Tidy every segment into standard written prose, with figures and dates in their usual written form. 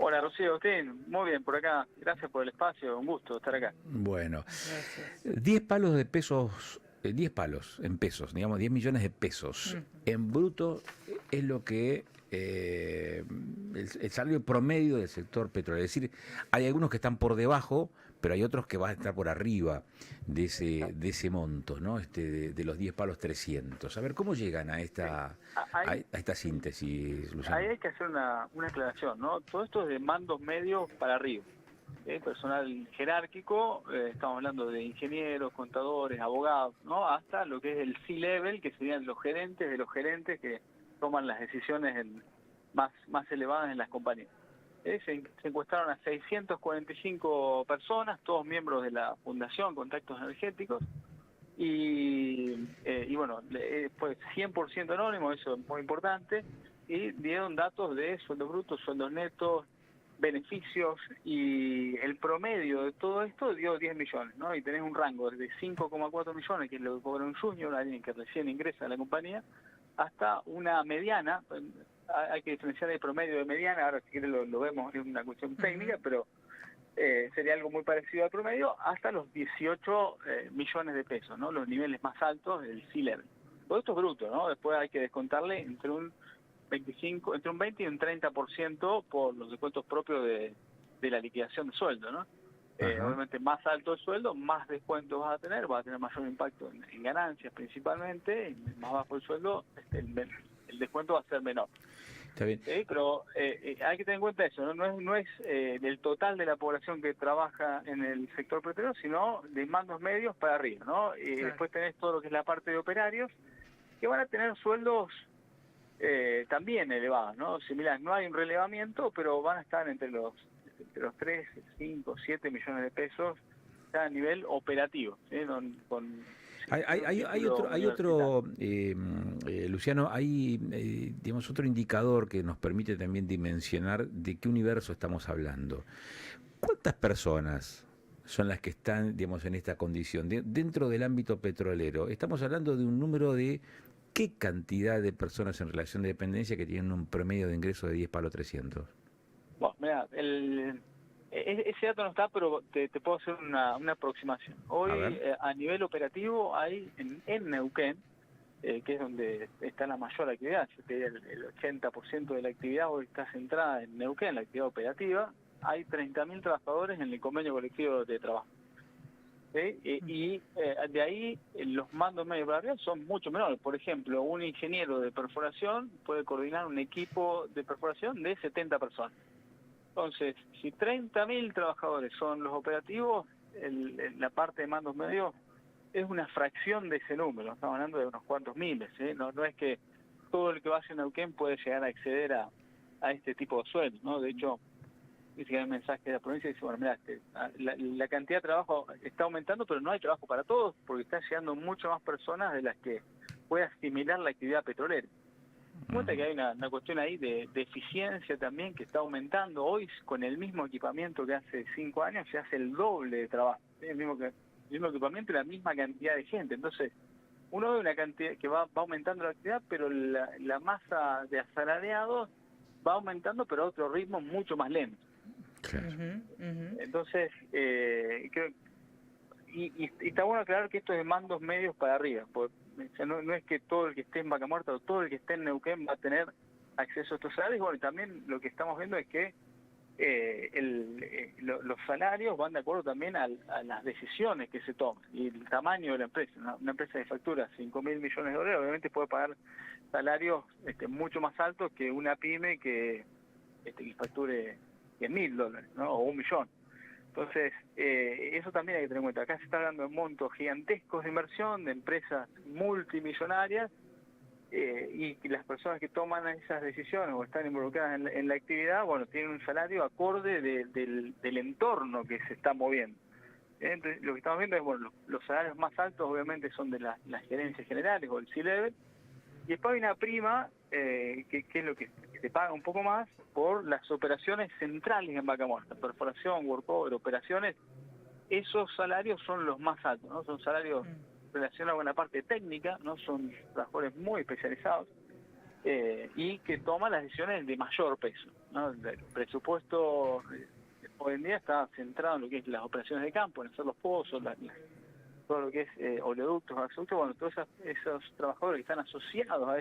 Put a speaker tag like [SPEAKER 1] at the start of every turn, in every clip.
[SPEAKER 1] Hola Rocío, Agustín, muy bien por acá, gracias por el espacio, un gusto estar acá.
[SPEAKER 2] Bueno,
[SPEAKER 3] Gracias.
[SPEAKER 2] 10 palos de pesos, 10 palos en pesos, digamos 10 millones de pesos en bruto es lo que el salario promedio del sector petrolero. Es decir, hay algunos que están por debajo, pero hay otros que van a estar por arriba de ese monto, ¿no? De los 10 palos 300. A ver, ¿cómo llegan a
[SPEAKER 1] Sí.
[SPEAKER 2] esta,
[SPEAKER 1] Ahí,
[SPEAKER 2] a esta síntesis,
[SPEAKER 1] ahí
[SPEAKER 2] Luciano?
[SPEAKER 1] hay que hacer una aclaración, ¿no? Todo esto es de mandos medios para arriba. Personal jerárquico, estamos hablando de ingenieros, contadores, abogados, ¿no? Hasta lo que es el C-level, que serían los gerentes de los gerentes que toman las decisiones más elevadas en las compañías. Se encuestaron a 645 personas, todos miembros de la Fundación Contactos Energéticos, y bueno, fue 100% anónimo, eso es muy importante, y dieron datos de sueldos brutos, sueldos netos, beneficios, y el promedio de todo esto dio 10 millones, ¿no? Y tenés un rango desde 5,4 millones, que es lo que cobra un junior, alguien que recién ingresa a la compañía, hasta una mediana. Hay que diferenciar el promedio de mediana, ahora si quieres lo vemos, es una cuestión técnica, pero sería algo muy parecido al promedio, hasta los 18 millones de pesos, ¿no? Los niveles más altos del C-Level. Todo esto es bruto, ¿no? Después hay que descontarle entre un 20 y un 30% por los descuentos propios de la liquidación de sueldo, ¿no?
[SPEAKER 2] Ajá.
[SPEAKER 1] Obviamente más alto el sueldo, más descuentos vas a tener mayor impacto en ganancias principalmente, y más bajo el sueldo, el descuento va a ser menor.
[SPEAKER 2] Está bien.
[SPEAKER 1] Pero hay que tener en cuenta eso, ¿no? No es del total de la población que trabaja en el sector petrolero, sino de mandos medios para arriba, ¿no? Y
[SPEAKER 3] Claro.
[SPEAKER 1] después tenés todo lo que es la parte de operarios, que van a tener sueldos también elevados, ¿no? Similar, no hay un relevamiento, pero van a estar entre los 3, 5, 7 millones de pesos ya a nivel operativo, ¿sí? Sin un título
[SPEAKER 2] Hay
[SPEAKER 1] universitario.
[SPEAKER 2] otro Luciano, hay, digamos, otro indicador que nos permite también dimensionar de qué universo estamos hablando. ¿Cuántas personas son las que están, digamos, en esta condición dentro del ámbito petrolero? Estamos hablando de un número de qué cantidad de personas en relación de dependencia que tienen un promedio de ingreso de 10 palos 300.
[SPEAKER 1] Bueno, mira, ese dato no está, pero te puedo hacer una aproximación.
[SPEAKER 2] A
[SPEAKER 1] Hoy,
[SPEAKER 2] ver.
[SPEAKER 1] a nivel operativo, hay en Neuquén, que es donde está la mayor actividad, yo te diría el 80% de la actividad hoy está centrada en Neuquén, la actividad operativa, hay 30.000 trabajadores en el convenio colectivo de trabajo. ¿Sí? De ahí los mandos medios para arriba son mucho menores. Por ejemplo, un ingeniero de perforación puede coordinar un equipo de perforación de 70 personas. Entonces, si 30.000 trabajadores son los operativos, la parte de mandos medios es una fracción de ese número, estamos hablando de unos cuantos miles, ¿sí? No es que todo el que va hacia Neuquén puede llegar a acceder a este tipo de sueldos, ¿no? De hecho, dice que hay un mensaje de la provincia y dice, bueno, mira, la cantidad de trabajo está aumentando, pero no hay trabajo para todos, porque están llegando mucho más personas de las que puede asimilar la actividad petrolera. Cuenta que hay una cuestión ahí de eficiencia también que está aumentando. Hoy, con el mismo equipamiento que hace 5 años, se hace el doble de trabajo. ¿Sí? El mismo equipamiento y la misma cantidad de gente. Entonces, uno ve una cantidad que va aumentando la actividad, pero la masa de asalariados va aumentando, pero a otro ritmo mucho más lento.
[SPEAKER 2] Claro.
[SPEAKER 1] Entonces, creo, y está bueno aclarar que esto es de mandos medios para arriba, porque o sea, no es que todo el que esté en Vaca Muerta o todo el que esté en Neuquén va a tener acceso a estos salarios. Bueno, y también lo que estamos viendo es que los salarios van de acuerdo también a las decisiones que se toman y el tamaño de la empresa. Una empresa que factura 5.000 millones de dólares obviamente puede pagar salarios mucho más altos que una pyme que facture 100.000 dólares, ¿no? O 1 millón. Entonces, eso también hay que tener en cuenta. Acá se está hablando de montos gigantescos de inversión, de empresas multimillonarias, y que las personas que toman esas decisiones o están involucradas en la actividad, bueno, tienen un salario acorde del entorno que se está moviendo. Entonces, lo que estamos viendo es, bueno, los salarios más altos obviamente son de las gerencias generales o el C-Level, y después hay una prima, que es lo que te paga un poco más por las operaciones centrales en Vaca Muerta, perforación, workover, operaciones. Esos salarios son los más altos, ¿no? Son salarios relacionados con la parte técnica, ¿no? Son trabajadores muy especializados, y que toman las decisiones de mayor peso, ¿no? El presupuesto hoy en día está centrado en lo que es las operaciones de campo, en hacer los pozos, todo lo que es oleoductos, gasoductos. Bueno, todos esos trabajadores que están asociados a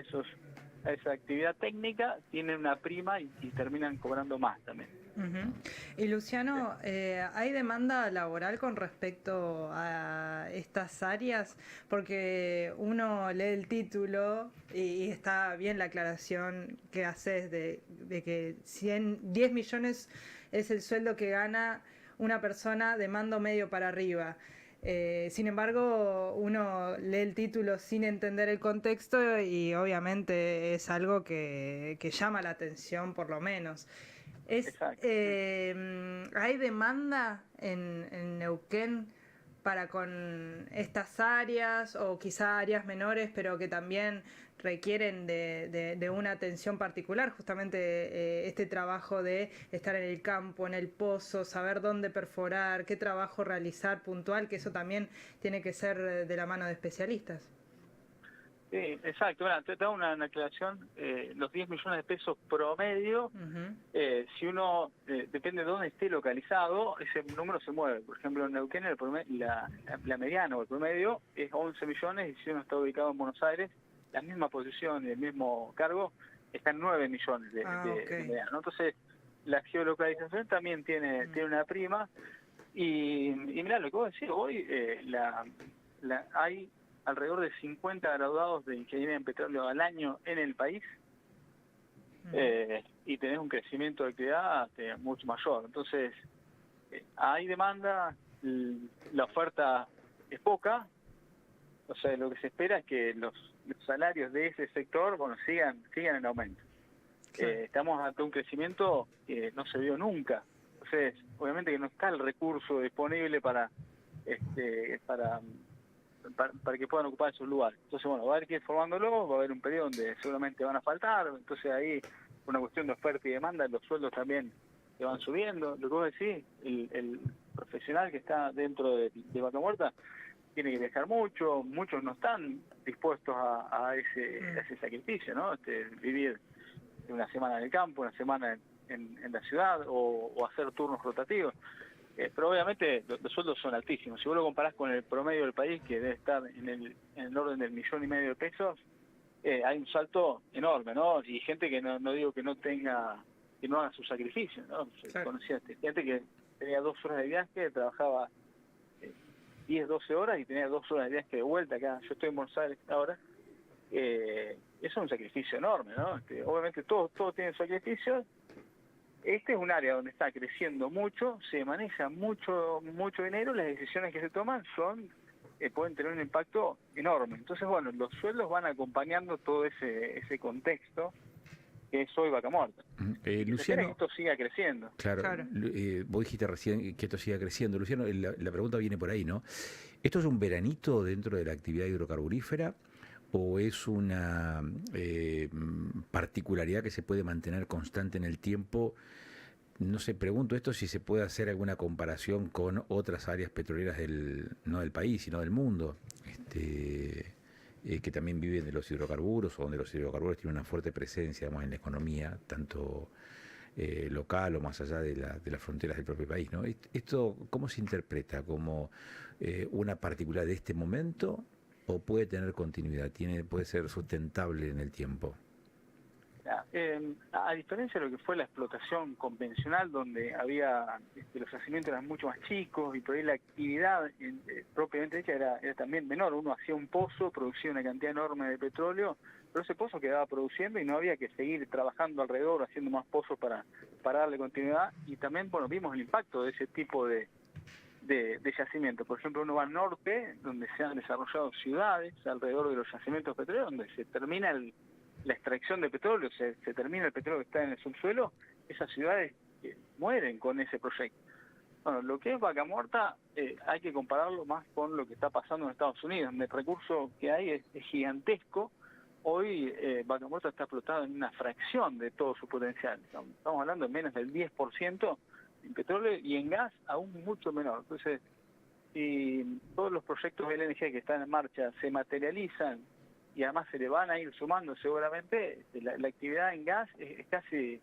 [SPEAKER 1] esa actividad técnica tienen una prima y terminan cobrando más también.
[SPEAKER 3] Uh-huh. Y Luciano, ¿hay demanda laboral con respecto a estas áreas? Porque uno lee el título y está bien la aclaración que haces de que 10 millones es el sueldo que gana una persona de mando medio para arriba. Sin embargo, uno lee el título sin entender el contexto y obviamente es algo que llama la atención por lo menos. ¿Hay demanda en Neuquén para con estas áreas o quizá áreas menores pero que también requieren de una atención particular, justamente este trabajo de estar en el campo, en el pozo, saber dónde perforar, qué trabajo realizar puntual, que eso también tiene que ser de la mano de especialistas?
[SPEAKER 1] Sí, exacto. Bueno, te hago una aclaración. Los 10 millones de pesos promedio, si uno, depende de dónde esté localizado, ese número se mueve. Por ejemplo, en Neuquén la mediana o el promedio es 11 millones y si uno está ubicado en Buenos Aires, la misma posición y el mismo cargo está en 9 millones de mediano, ¿no? Entonces, la geolocalización también tiene una prima. Y mirá, lo que vos decís, hoy hay alrededor de 50 graduados de ingeniería en petróleo al año en el país, y tenés un crecimiento de actividad mucho mayor. Entonces, hay demanda, la oferta es poca, o sea, lo que se espera es que los salarios de ese sector, bueno, sigan en aumento. Sí. Estamos ante un crecimiento que no se vio nunca. Entonces, obviamente que no está el recurso disponible para que puedan ocupar esos lugares. Entonces, bueno, va a haber que ir formándolo, va a haber un periodo donde seguramente van a faltar, entonces ahí, por una cuestión de oferta y demanda, los sueldos también se van subiendo. Lo que vos decís, el profesional que está dentro de Vaca Muerta tiene que viajar mucho, muchos no están dispuestos a ese sacrificio, ¿no? Vivir una semana en el campo, una semana en la ciudad o hacer turnos rotativos. Pero obviamente los sueldos son altísimos. Si vos lo comparás con el promedio del país, que debe estar en el orden del 1,5 millones de pesos, hay un salto enorme, ¿no? Y gente que no digo que no haga su sacrificio, ¿no? Claro. Conocía gente que tenía 2 horas de viaje, trabajaba 10, 12 horas y tenía 2 horas de viaje de vuelta acá. Yo estoy en Buenos Aires ahora. Eso es un sacrificio enorme, ¿no? Obviamente todos tienen sacrificios. Este es un área donde está creciendo mucho, se maneja mucho dinero, las decisiones que se toman pueden tener un impacto enorme. Entonces, bueno, los sueldos van acompañando todo ese contexto que es hoy Vaca Muerta.
[SPEAKER 2] Luciano,
[SPEAKER 1] que esto siga creciendo.
[SPEAKER 2] Claro. Vos dijiste recién que esto siga creciendo. Luciano, la pregunta viene por ahí, ¿no? ¿Esto es un veranito dentro de la actividad hidrocarburífera o es una particularidad que se puede mantener constante en el tiempo? No sé, pregunto esto si se puede hacer alguna comparación con otras áreas petroleras no del país, sino del mundo, que también viven de los hidrocarburos o donde los hidrocarburos tienen una fuerte presencia, digamos, en la economía, tanto local o más allá de las fronteras del propio país, ¿no? ¿Esto cómo se interpreta? ¿Como una particularidad de este momento o puede tener continuidad? ¿Puede ser sustentable en el tiempo?
[SPEAKER 1] A diferencia de lo que fue la explotación convencional, donde los yacimientos eran mucho más chicos y por ahí la actividad propiamente hecha era también menor. Uno hacía un pozo, producía una cantidad enorme de petróleo, pero ese pozo quedaba produciendo y no había que seguir trabajando alrededor, haciendo más pozos para darle continuidad. Y también, bueno, vimos el impacto de ese tipo de yacimientos. Por ejemplo, uno va al norte, donde se han desarrollado ciudades alrededor de los yacimientos petroleros, donde se termina la extracción de petróleo, se termina el petróleo que está en el subsuelo, esas ciudades mueren con ese proyecto. Bueno, lo que es Vaca Muerta hay que compararlo más con lo que está pasando en Estados Unidos, donde el recurso que hay es gigantesco. Hoy Vaca Muerta está explotado en una fracción de todo su potencial. Estamos hablando de menos del 10% en petróleo y en gas aún mucho menor. Entonces, si todos los proyectos de LNG que están en marcha se materializan y además se le van a ir sumando seguramente, la actividad en gas es casi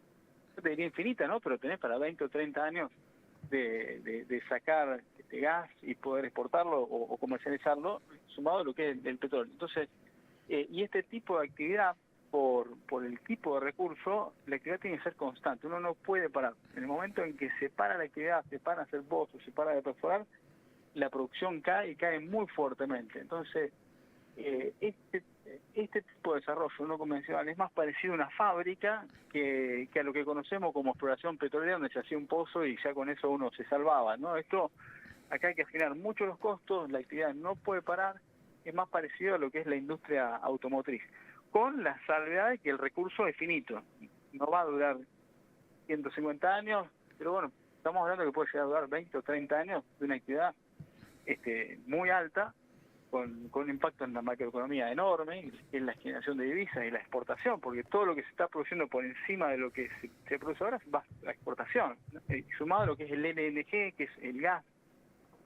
[SPEAKER 1] yo te diría infinita, ¿no? Pero tenés para 20 o 30 años de sacar gas y poder exportarlo o comercializarlo, sumado a lo que es el petróleo. Entonces, y este tipo de actividad, por el tipo de recurso, la actividad tiene que ser constante. Uno no puede parar. En el momento en que se para la actividad, se para hacer pozos, se para de perforar, la producción cae y cae muy fuertemente. Entonces, este tipo de desarrollo no convencional es más parecido a una fábrica que a lo que conocemos como exploración petrolera, donde se hacía un pozo y ya con eso uno se salvaba, ¿no? Esto, acá hay que afinar mucho los costos, la actividad no puede parar, es más parecido a lo que es la industria automotriz, con la salvedad de que el recurso es finito, no va a durar 150 años, pero bueno, estamos hablando que puede llegar a durar 20 o 30 años de una actividad muy alta, con un impacto en la macroeconomía enorme, en la generación de divisas y la exportación, porque todo lo que se está produciendo por encima de lo que se produce ahora va a la exportación, ¿no? Sumado a lo que es el LNG, que es el gas,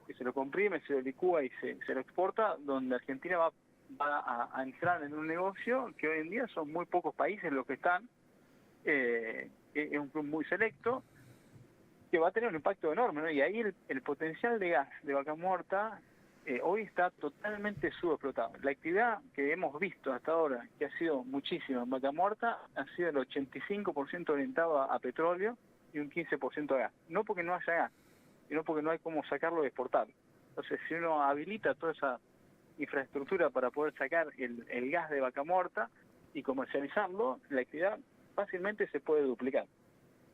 [SPEAKER 1] que se lo comprime, se lo licúa y se lo exporta, donde Argentina va a entrar en un negocio que hoy en día son muy pocos países los que están, es un club muy selecto, que va a tener un impacto enorme, ¿no? Y ahí el potencial de gas de Vaca Muerta hoy está totalmente subexplotado. La actividad que hemos visto hasta ahora, que ha sido muchísima en Vaca Muerta, ha sido el 85% orientado a petróleo y un 15% a gas. No porque no haya gas, sino porque no hay cómo sacarlo y exportarlo. Entonces, si uno habilita toda esa infraestructura para poder sacar el gas de Vaca Muerta y comercializarlo, la actividad fácilmente se puede duplicar.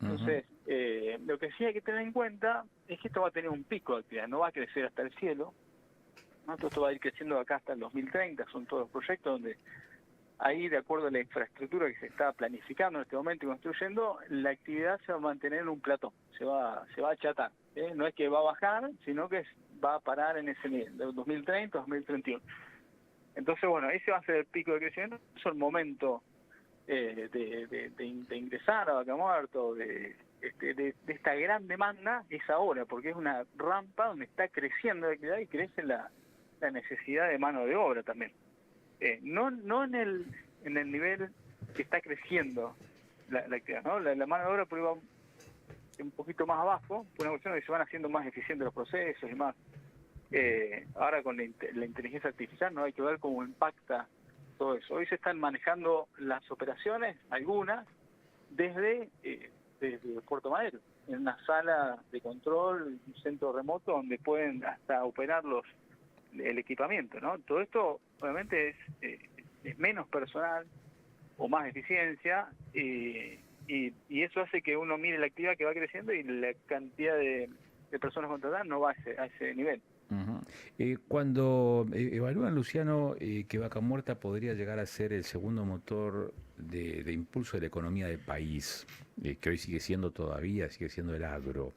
[SPEAKER 1] Entonces, lo que sí hay que tener en cuenta es que esto va a tener un pico de actividad, no va a crecer hasta el cielo, ¿no? Todo esto va a ir creciendo acá hasta el 2030, son todos proyectos donde ahí, de acuerdo a la infraestructura que se está planificando en este momento y construyendo, la actividad se va a mantener en un plató, se va a achatar, ¿eh? No es que va a bajar, sino que va a parar en ese nivel, de 2030 a 2031. Entonces, bueno, ese va a ser el pico de crecimiento, es el momento de ingresar a Vaca Muerta, de esta gran demanda, es ahora, porque es una rampa donde está creciendo la actividad y crece la necesidad de mano de obra también. No en el nivel que está creciendo la actividad, ¿no? La mano de obra por ahí va un poquito más abajo, por una cuestión de que se van haciendo más eficientes los procesos y más. Ahora con la inteligencia artificial, ¿no? Hay que ver cómo impacta todo eso. Hoy se están manejando las operaciones, algunas, desde Puerto Madero, en una sala de control, un centro remoto donde pueden hasta operar el equipamiento, ¿no? Todo esto obviamente es menos personal o más eficiencia y eso hace que uno mire la actividad que va creciendo y la cantidad de personas contratadas no va a ese nivel.
[SPEAKER 2] Cuando evalúan, Luciano, que Vaca Muerta podría llegar a ser el segundo motor de impulso de la economía del país, que hoy sigue siendo el agro,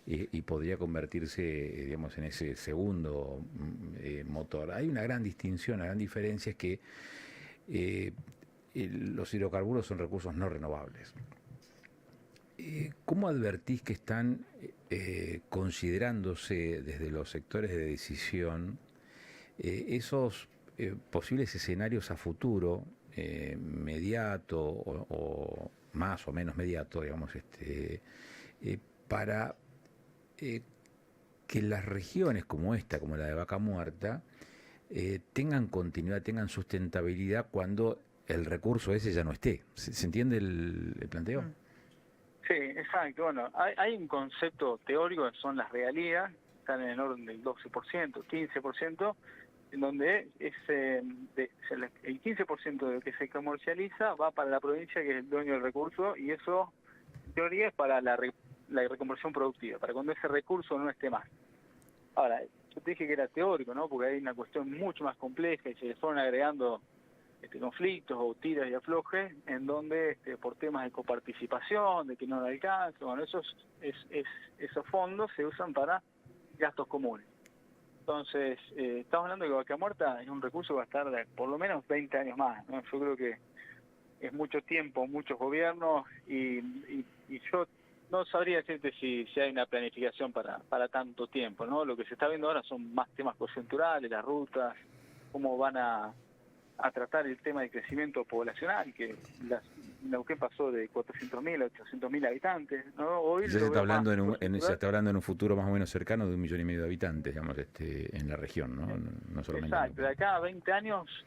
[SPEAKER 2] y podría convertirse, digamos, en ese segundo motor. Hay una gran distinción, una gran diferencia, es que los hidrocarburos son recursos no renovables. ¿Cómo advertís que están considerándose desde los sectores de decisión esos posibles escenarios a futuro, mediato o más o menos mediato, digamos, para que las regiones como esta, como la de Vaca Muerta, tengan continuidad, tengan sustentabilidad cuando el recurso ese ya no esté? ¿Se entiende el planteo?
[SPEAKER 1] Sí, exacto. Bueno, hay un concepto teórico que son las regalías, están en el orden del 12%, 15%, en donde el 15% de lo que se comercializa va para la provincia que es el dueño del recurso, y eso, en teoría, es para la reconversión productiva, para cuando ese recurso no esté más. Ahora, yo te dije que era teórico, ¿no? Porque hay una cuestión mucho más compleja y se le fueron agregando conflictos o tiras y aflojes en donde por temas de coparticipación, de que no le alcanza, bueno, esos fondos se usan para gastos comunes. Entonces, estamos hablando de que Vaca Muerta es un recurso que va a estar por lo menos 20 años más, ¿no? Yo creo que es mucho tiempo, muchos gobiernos y yo no sabría decirte si hay una planificación para tanto tiempo, ¿no? Lo que se está viendo ahora son más temas coyunturales, las rutas, cómo van a tratar el tema del crecimiento poblacional, que Neuquén pasó de 400.000 a 800.000 habitantes, ¿no? Hoy
[SPEAKER 2] Ya se está hablando
[SPEAKER 1] se
[SPEAKER 2] está hablando en un futuro más o menos cercano de 1,5 millones de habitantes, digamos, en la región, ¿no? No solamente en
[SPEAKER 1] Exacto, de acá a 20 años,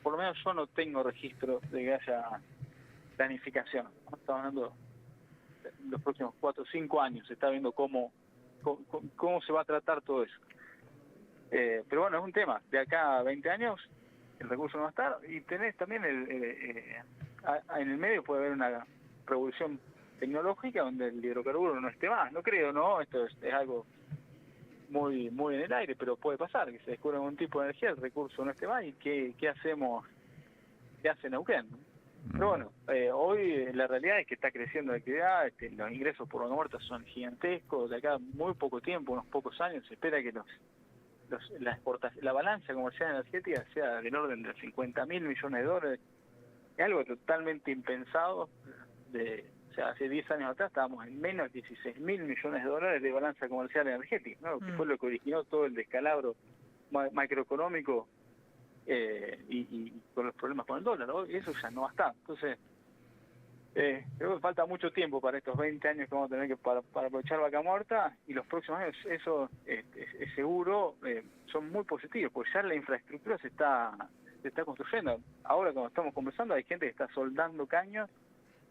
[SPEAKER 1] por lo menos yo no tengo registro de que haya planificación, ¿no? Estamos hablando de los próximos 4 o 5 años, se está viendo cómo se va a tratar todo eso. Pero bueno, es un tema, de acá a 20 años el recurso no va a estar, y tenés también en el medio puede haber una revolución tecnológica donde el hidrocarburo no esté más, no creo, ¿no? Esto es algo muy en el aire, pero puede pasar, que se descubra algún tipo de energía, el recurso no esté más, y ¿qué hacemos? ¿Qué hace Neuquén? Pero bueno, hoy la realidad es que está creciendo la actividad, los ingresos por vaca muerta son gigantescos, de acá muy poco tiempo, unos pocos años, se espera que la balanza comercial energética sea del orden de 50.000 millones de dólares, es algo totalmente impensado. O sea, hace 10 años atrás estábamos en menos de 16.000 millones de dólares de balanza comercial energética, ¿no? Que fue lo que originó todo el descalabro macroeconómico y con los problemas con el dólar, ¿no? Y eso ya no va a estar. Entonces, creo que falta mucho tiempo para estos 20 años que vamos a tener que para aprovechar vaca muerta, y los próximos años, eso es seguro, son muy positivos, porque ya la infraestructura se está construyendo. Ahora, cuando estamos conversando, hay gente que está soldando caños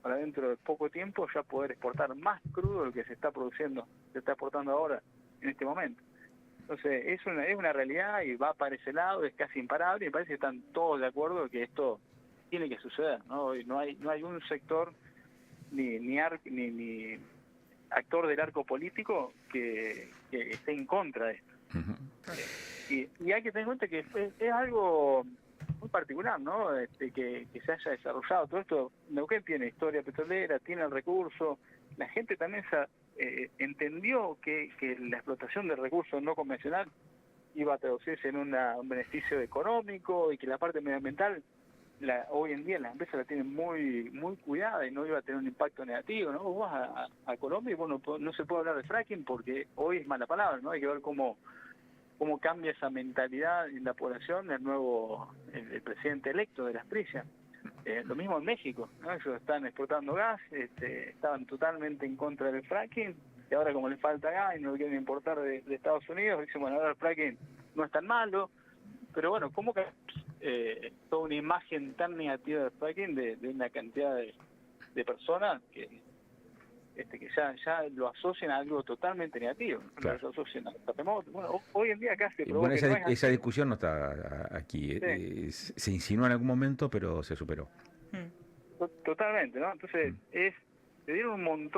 [SPEAKER 1] para dentro de poco tiempo ya poder exportar más crudo de lo que se está produciendo, se está exportando ahora en este momento. Entonces es una realidad y va para ese lado, es casi imparable, y me parece que están todos de acuerdo que esto tiene que suceder, ¿no? No hay un sector ni actor del arco político que esté en contra de esto. Y hay que tener en cuenta que es algo muy particular, ¿no? Que se haya desarrollado todo esto. Neuquén tiene historia petrolera, tiene el recurso, la gente también entendió que la explotación del recurso no convencional iba a traducirse en un beneficio económico, y que la parte medioambiental hoy en día las empresas la tienen muy cuidada y no iba a tener un impacto negativo, ¿no? Vos vas a Colombia y bueno, no se puede hablar de fracking porque hoy es mala palabra, ¿no? Hay que ver cómo cambia esa mentalidad en la población el presidente electo de las Pricias. Lo mismo en México, ¿no? Ellos están exportando gas, estaban totalmente en contra del fracking, y ahora como les falta gas y no lo quieren importar de Estados Unidos, dicen, bueno, ahora el fracking no es tan malo. Pero bueno, ¿cómo que toda una imagen tan negativa del fracking de una cantidad de personas que ya lo asocian a algo totalmente negativo?
[SPEAKER 2] Claro.
[SPEAKER 1] Lo asocian a terremotos. Bueno, hoy en día acá se probó
[SPEAKER 2] bueno,
[SPEAKER 1] que
[SPEAKER 2] esa discusión no está aquí.
[SPEAKER 1] Sí.
[SPEAKER 2] Se insinuó en algún momento, pero se superó.
[SPEAKER 1] Totalmente, ¿no? Entonces, se dieron un montón